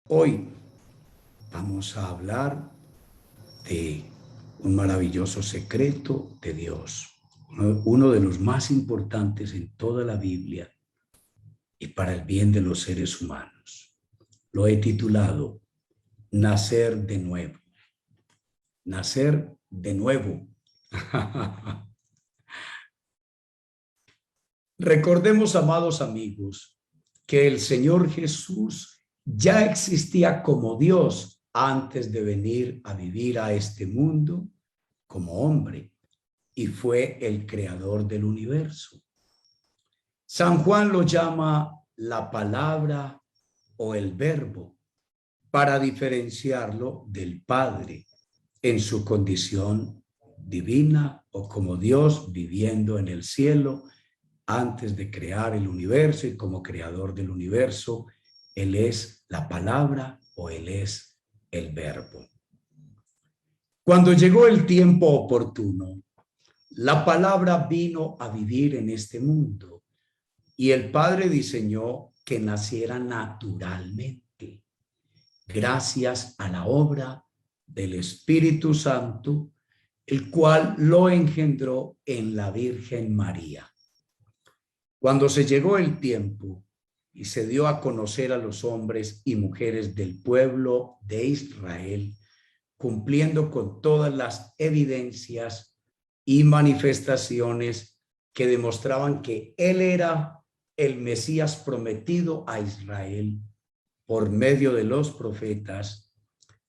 Hoy vamos a hablar de un maravilloso secreto de Dios, uno de los más importantes en toda la Biblia y para el bien de los seres humanos. Lo he titulado Nacer de nuevo. Nacer de nuevo. Recordemos, amados amigos, que el Señor Jesús ya existía como Dios antes de venir a vivir a este mundo como hombre y fue el creador del universo. San Juan lo llama la palabra o el verbo para diferenciarlo del Padre en su condición divina o como Dios viviendo en el cielo antes de crear el universo, y como creador del universo, Él es la palabra o Él es el verbo. Cuando llegó el tiempo oportuno, la palabra vino a vivir en este mundo y el Padre diseñó que naciera naturalmente, gracias a la obra del Espíritu Santo, el cual lo engendró en la Virgen María. Cuando se llegó el tiempo y se dio a conocer a los hombres y mujeres del pueblo de Israel, cumpliendo con todas las evidencias y manifestaciones que demostraban que Él era el Mesías prometido a Israel por medio de los profetas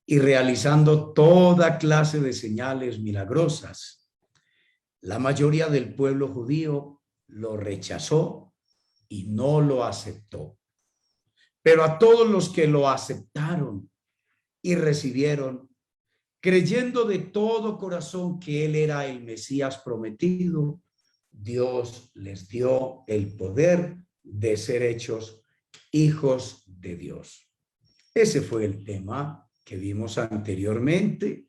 y realizando toda clase de señales milagrosas. La mayoría del pueblo judío lo rechazó y no lo aceptó. Pero a todos los que lo aceptaron y recibieron, creyendo de todo corazón que Él era el Mesías prometido, Dios les dio el poder de ser hechos hijos de Dios. Ese fue el tema que vimos anteriormente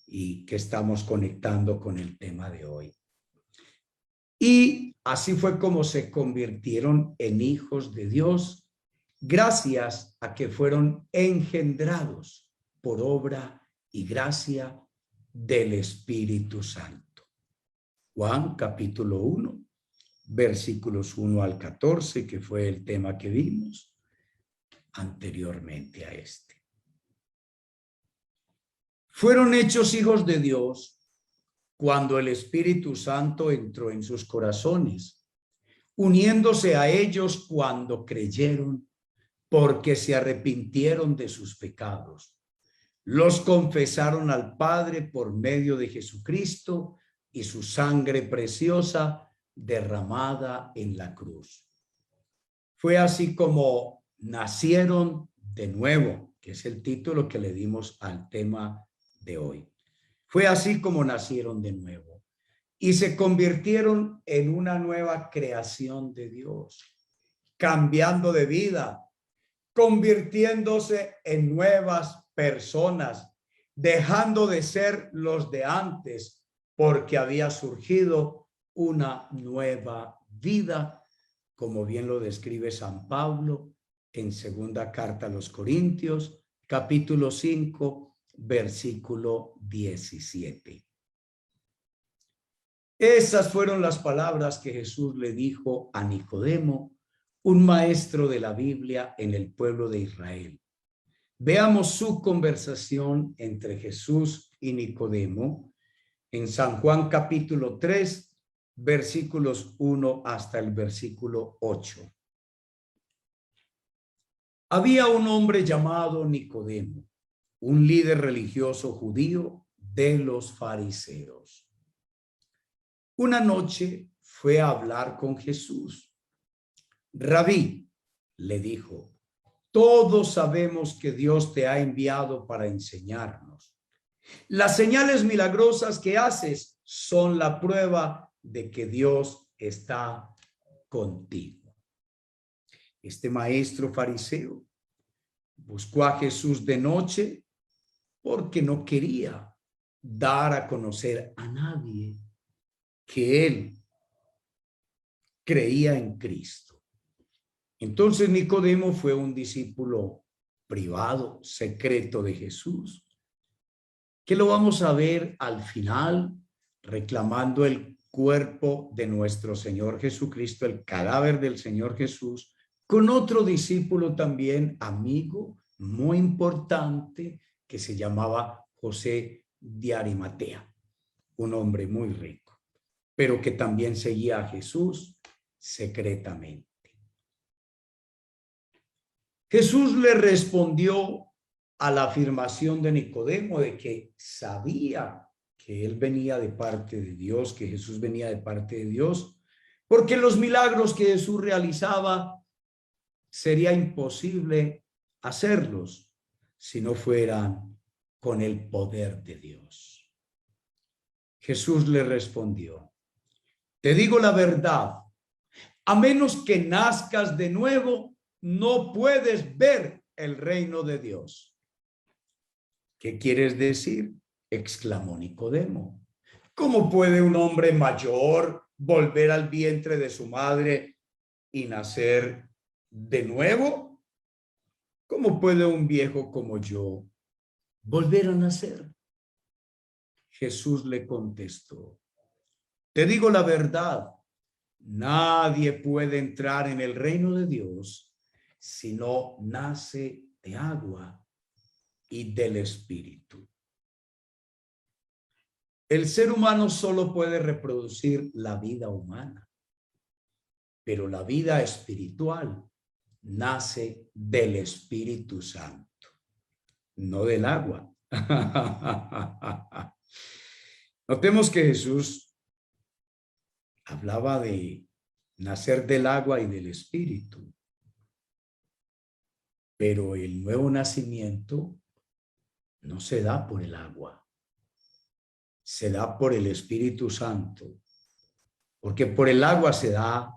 y que estamos conectando con el tema de hoy. Y así fue como se convirtieron en hijos de Dios, gracias a que fueron engendrados por obra y gracia del Espíritu Santo. Juan capítulo 1, versículos 1 al 14, que fue el tema que vimos anteriormente a este. Fueron hechos hijos de Dios cuando el Espíritu Santo entró en sus corazones, uniéndose a ellos cuando creyeron, porque se arrepintieron de sus pecados. Los confesaron al Padre por medio de Jesucristo y su sangre preciosa derramada en la cruz. Fue así como nacieron de nuevo, que es el título que le dimos al tema de hoy. Fue así como nacieron de nuevo y se convirtieron en una nueva creación de Dios, cambiando de vida, convirtiéndose en nuevas personas, dejando de ser los de antes, porque había surgido una nueva vida, como bien lo describe San Pablo en segunda carta a los Corintios, capítulo 5, versículo 17. Esas fueron las palabras que Jesús le dijo a Nicodemo, un maestro de la Biblia en el pueblo de Israel. Veamos su conversación entre Jesús y Nicodemo en San Juan capítulo 3, versículos 1 hasta el versículo 8. Había un hombre llamado Nicodemo, un líder religioso judío de los fariseos. Una noche fue a hablar con Jesús. Rabí, le dijo, todos sabemos que Dios te ha enviado para enseñarnos. Las señales milagrosas que haces son la prueba de que Dios está contigo. Este maestro fariseo buscó a Jesús de noche porque no quería dar a conocer a nadie que él creía en Cristo. Entonces Nicodemo fue un discípulo privado, secreto de Jesús, que lo vamos a ver al final reclamando el cuerpo de nuestro Señor Jesucristo, el cadáver del Señor Jesús, con otro discípulo también, amigo, muy importante, que se llamaba José de Arimatea, un hombre muy rico, pero que también seguía a Jesús secretamente. Jesús le respondió a la afirmación de Nicodemo de que sabía que él venía de parte de Dios, que Jesús venía de parte de Dios, porque los milagros que Jesús realizaba sería imposible hacerlos si no fueran con el poder de Dios. Jesús le respondió: te digo la verdad, a menos que nazcas de nuevo, no puedes ver el reino de Dios. ¿Qué quieres decir? Exclamó Nicodemo. ¿Cómo puede un hombre mayor volver al vientre de su madre y nacer de nuevo? ¿Cómo puede un viejo como yo volver a nacer? Jesús le contestó: te digo la verdad, nadie puede entrar en el reino de Dios si no nace de agua y del Espíritu. El ser humano solo puede reproducir la vida humana, pero la vida espiritual nace del Espíritu Santo, no del agua. Notemos que Jesús hablaba de nacer del agua y del Espíritu, pero el nuevo nacimiento no se da por el agua, se da por el Espíritu Santo, porque por el agua se da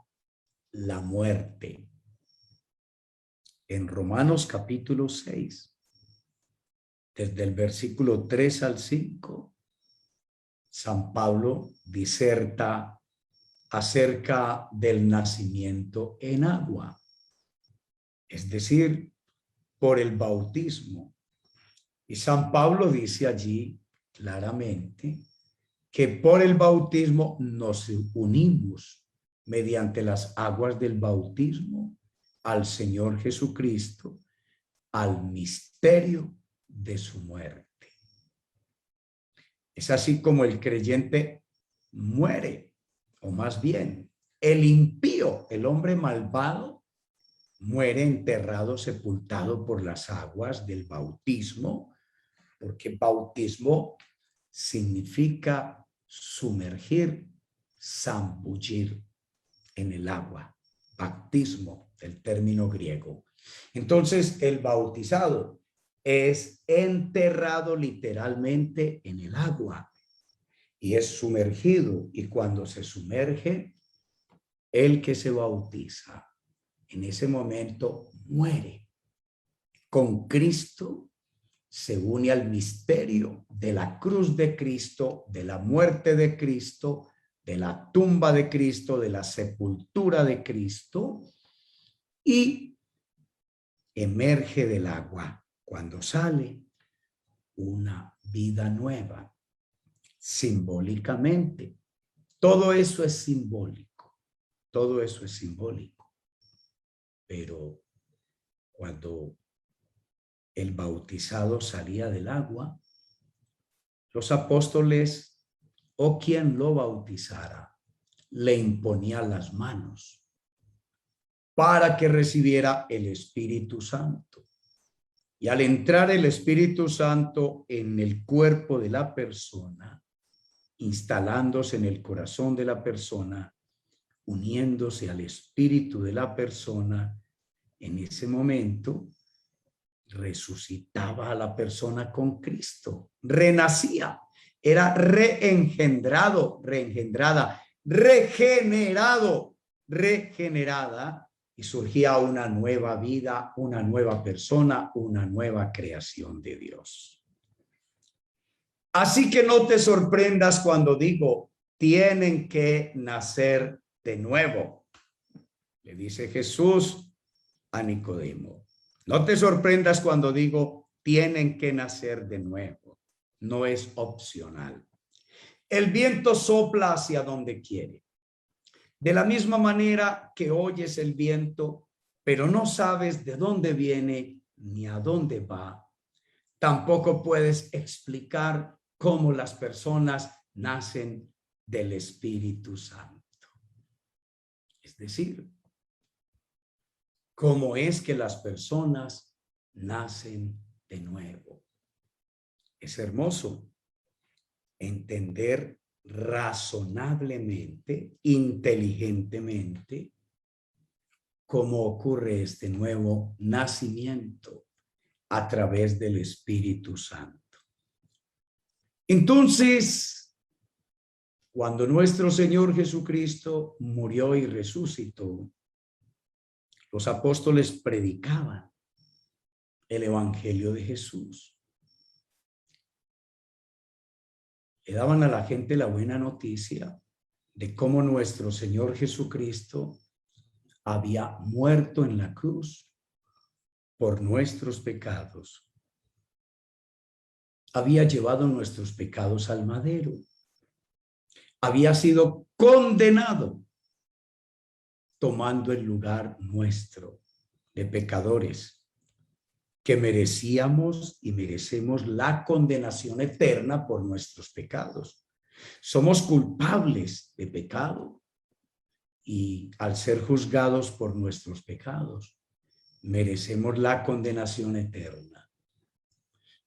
la muerte. En Romanos capítulo 6, desde el versículo 3 al 5, San Pablo diserta acerca del nacimiento en agua, es decir, por el bautismo. Y San Pablo dice allí claramente que por el bautismo nos unimos mediante las aguas del bautismo al Señor Jesucristo, al misterio de su muerte. Es así como el creyente muere, o más bien, el impío, el hombre malvado, muere enterrado, sepultado por las aguas del bautismo, porque bautismo significa sumergir, zambullir en el agua. Bautismo, el término griego. Entonces, el bautizado es enterrado literalmente en el agua y es sumergido. Y cuando se sumerge, el que se bautiza en ese momento muere con Cristo, se une al misterio de la cruz de Cristo, de la muerte de Cristo, de la tumba de Cristo, de la sepultura de Cristo, y emerge del agua. Cuando sale, una vida nueva, simbólicamente. Todo eso es simbólico, todo eso es simbólico. Pero cuando el bautizado salía del agua, los apóstoles o quien lo bautizara le imponía las manos para que recibiera el Espíritu Santo. Y al entrar el Espíritu Santo en el cuerpo de la persona, instalándose en el corazón de la persona, uniéndose al espíritu de la persona, en ese momento resucitaba a la persona con Cristo, renacía, era reengendrado, reengendrada, regenerado, regenerada, y surgía una nueva vida, una nueva persona, una nueva creación de Dios. Así que no te sorprendas cuando digo, tienen que nacer de nuevo, le dice Jesús a Nicodemo. No te sorprendas cuando digo tienen que nacer de nuevo. No es opcional. El viento sopla hacia donde quiere. De la misma manera que oyes el viento, pero no sabes de dónde viene ni a dónde va, tampoco puedes explicar cómo las personas nacen del Espíritu Santo. Es decir, cómo es que las personas nacen de nuevo. Es hermoso entender razonablemente, inteligentemente, cómo ocurre este nuevo nacimiento a través del Espíritu Santo. Entonces, cuando nuestro Señor Jesucristo murió y resucitó, los apóstoles predicaban el Evangelio de Jesús. Le daban a la gente la buena noticia de cómo nuestro Señor Jesucristo había muerto en la cruz por nuestros pecados. Había llevado nuestros pecados al madero. Había sido condenado tomando el lugar nuestro de pecadores que merecíamos y merecemos la condenación eterna por nuestros pecados. Somos culpables de pecado y al ser juzgados por nuestros pecados, merecemos la condenación eterna.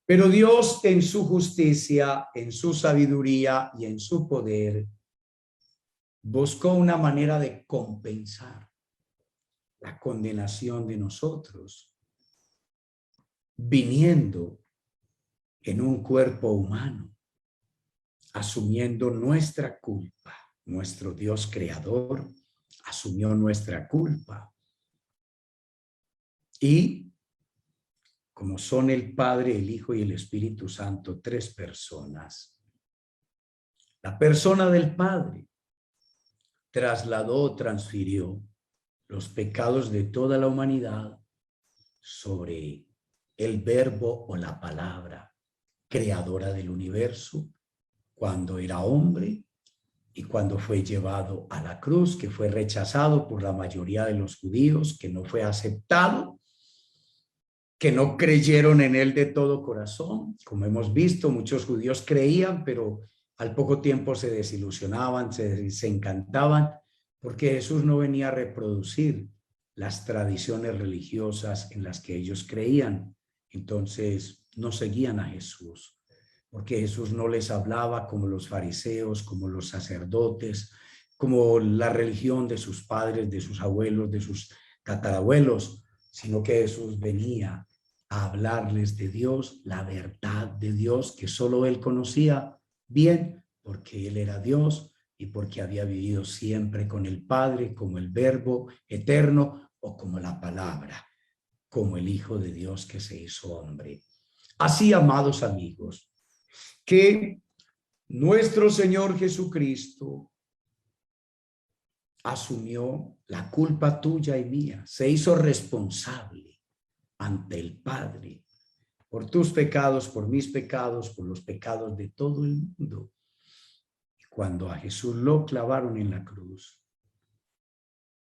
Pero Dios en su justicia, en su sabiduría y en su poder, buscó una manera de compensar la condenación de nosotros, viniendo en un cuerpo humano, asumiendo nuestra culpa. Nuestro Dios creador asumió nuestra culpa. Y como son el Padre, el Hijo y el Espíritu Santo, tres personas, la persona del Padre trasladó, transfirió los pecados de toda la humanidad sobre el Verbo o la palabra creadora del universo, cuando era hombre y cuando fue llevado a la cruz, que fue rechazado por la mayoría de los judíos, que no fue aceptado, que no creyeron en él de todo corazón. Como hemos visto, muchos judíos creían, pero al poco tiempo se desilusionaban, se encantaban, porque Jesús no venía a reproducir las tradiciones religiosas en las que ellos creían. Entonces no seguían a Jesús, porque Jesús no les hablaba como los fariseos, como los sacerdotes, como la religión de sus padres, de sus abuelos, de sus tatarabuelos, sino que Jesús venía a hablarles de Dios, la verdad de Dios que solo él conocía bien, porque él era Dios y porque había vivido siempre con el Padre, como el Verbo eterno o como la palabra, como el Hijo de Dios que se hizo hombre. Así, amados amigos, que nuestro Señor Jesucristo asumió la culpa tuya y mía, se hizo responsable ante el Padre por tus pecados, por mis pecados, por los pecados de todo el mundo. Cuando a Jesús lo clavaron en la cruz,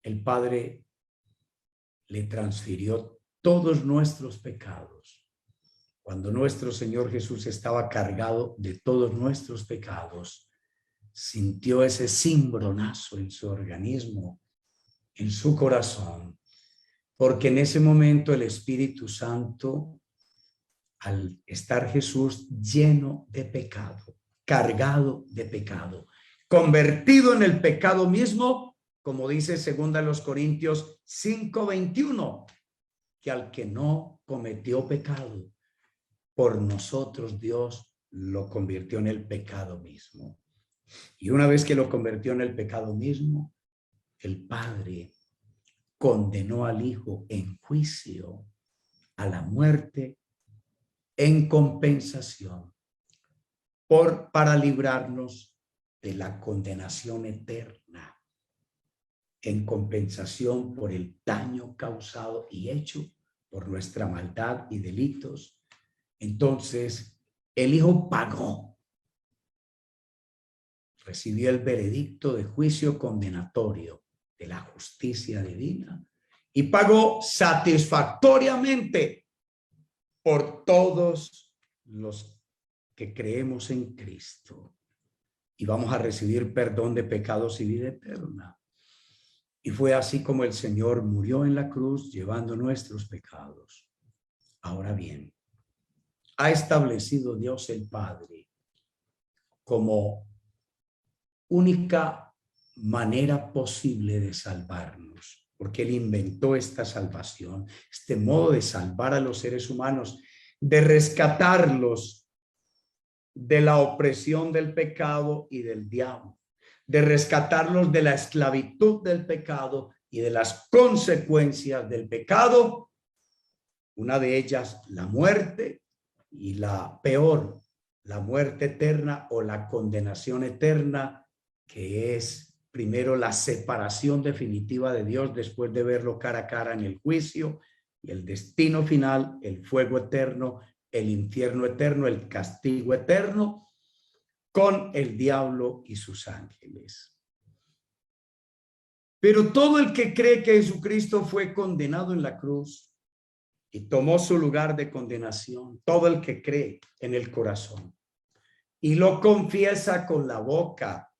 el Padre le transfirió todos nuestros pecados. Cuando nuestro Señor Jesús estaba cargado de todos nuestros pecados, sintió ese cimbronazo en su organismo, en su corazón, porque en ese momento el Espíritu Santo, al estar Jesús lleno de pecado, cargado de pecado, convertido en el pecado mismo, como dice 2 Corintios 5:21, que al que no cometió pecado, por nosotros Dios lo convirtió en el pecado mismo. Y una vez que lo convirtió en el pecado mismo, el Padre condenó al Hijo en juicio a la muerte en compensación para librarnos de la condenación eterna, en compensación por el daño causado y hecho por nuestra maldad y delitos. Entonces, el Hijo pagó, recibió el veredicto de juicio condenatorio de la justicia divina y pagó satisfactoriamente por todos los que creemos en Cristo. Y vamos a recibir perdón de pecados y vida eterna. Y fue así como el Señor murió en la cruz llevando nuestros pecados. Ahora bien, ha establecido Dios el Padre como única manera posible de salvarnos, porque Él inventó esta salvación, este modo de salvar a los seres humanos, de rescatarlos de la opresión del pecado y del diablo, de rescatarlos de la esclavitud del pecado y de las consecuencias del pecado, una de ellas la muerte y la peor, la muerte eterna o la condenación eterna, que es primero la separación definitiva de Dios después de verlo cara a cara en el juicio, y el destino final, el fuego eterno, el infierno eterno, el castigo eterno, con el diablo y sus ángeles. Pero todo el que cree que Jesucristo fue condenado en la cruz y tomó su lugar de condenación, todo el que cree en el corazón y lo confiesa con la boca,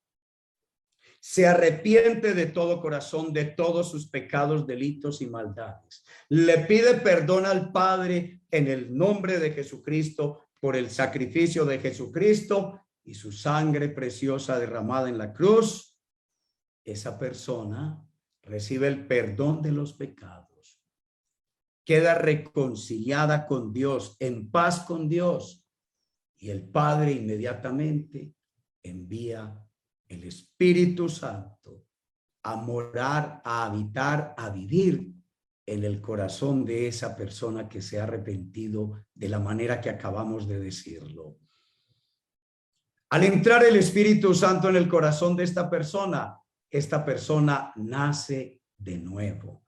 se arrepiente de todo corazón de todos sus pecados, delitos y maldades, le pide perdón al Padre en el nombre de Jesucristo por el sacrificio de Jesucristo y su sangre preciosa derramada en la cruz, esa persona recibe el perdón de los pecados, queda reconciliada con Dios, en paz con Dios, y el Padre inmediatamente envía el Espíritu Santo a morar, a habitar, a vivir en el corazón de esa persona que se ha arrepentido de la manera que acabamos de decirlo. Al entrar el Espíritu Santo en el corazón de esta persona nace de nuevo,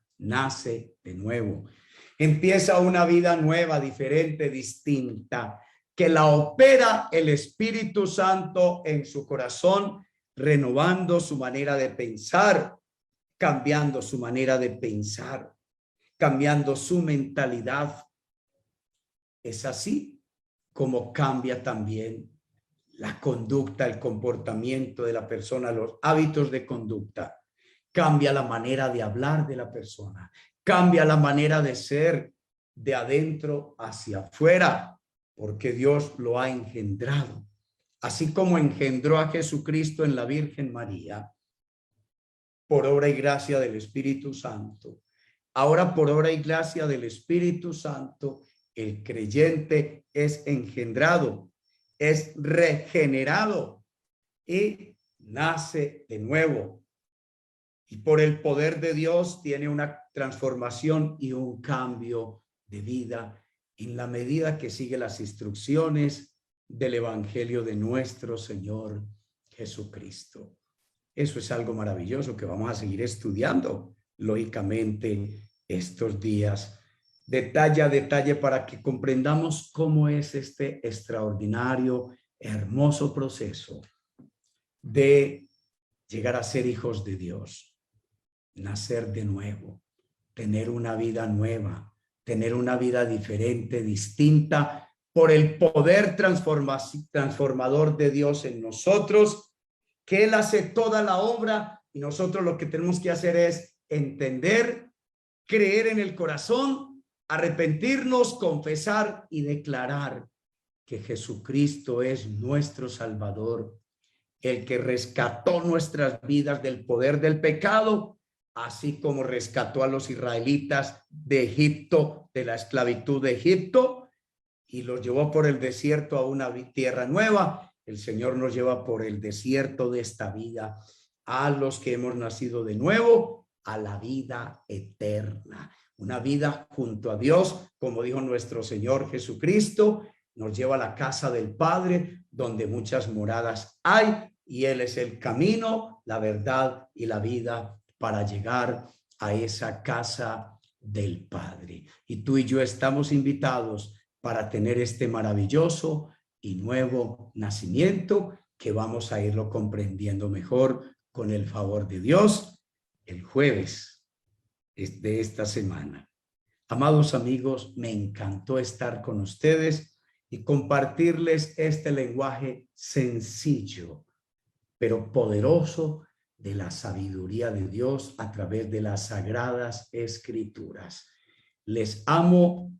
empieza una vida nueva, diferente, distinta, que la opera el Espíritu Santo en su corazón, renovando su manera de pensar, cambiando su manera de pensar, cambiando su mentalidad. Es así como cambia también la conducta, el comportamiento de la persona, los hábitos de conducta. Cambia la manera de hablar de la persona, cambia la manera de ser de adentro hacia afuera, porque Dios lo ha engendrado. Así como engendró a Jesucristo en la Virgen María, por obra y gracia del Espíritu Santo. Ahora, por obra y gracia del Espíritu Santo, el creyente es engendrado, es regenerado y nace de nuevo. Y por el poder de Dios tiene una transformación y un cambio de vida en la medida que sigue las instrucciones del Evangelio de nuestro Señor Jesucristo. Eso es algo maravilloso que vamos a seguir estudiando, lógicamente, estos días, detalle a detalle, para que comprendamos cómo es este extraordinario, hermoso proceso de llegar a ser hijos de Dios, nacer de nuevo, tener una vida nueva, tener una vida diferente, distinta, por el poder transformador de Dios en nosotros, que Él hace toda la obra y nosotros lo que tenemos que hacer es entender, creer en el corazón, arrepentirnos, confesar y declarar que Jesucristo es nuestro Salvador, el que rescató nuestras vidas del poder del pecado, así como rescató a los israelitas de Egipto, de la esclavitud de Egipto, y los llevó por el desierto a una tierra nueva. El Señor nos lleva por el desierto de esta vida a los que hemos nacido de nuevo, a la vida eterna, una vida junto a Dios, como dijo nuestro Señor Jesucristo, nos lleva a la casa del Padre, donde muchas moradas hay, y Él es el camino, la verdad y la vida para llegar a esa casa del Padre. Y tú y yo estamos invitados para tener este maravilloso y nuevo nacimiento que vamos a irlo comprendiendo mejor con el favor de Dios el jueves de esta semana. Amados amigos, me encantó estar con ustedes y compartirles este lenguaje sencillo, pero poderoso de la sabiduría de Dios a través de las sagradas escrituras. Les amo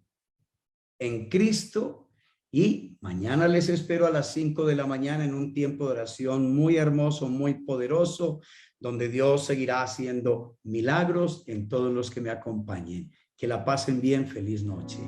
en Cristo y mañana les espero a las 5 de la mañana en un tiempo de oración muy hermoso, muy poderoso, donde Dios seguirá haciendo milagros en todos los que me acompañen. Que la pasen bien. Feliz noche.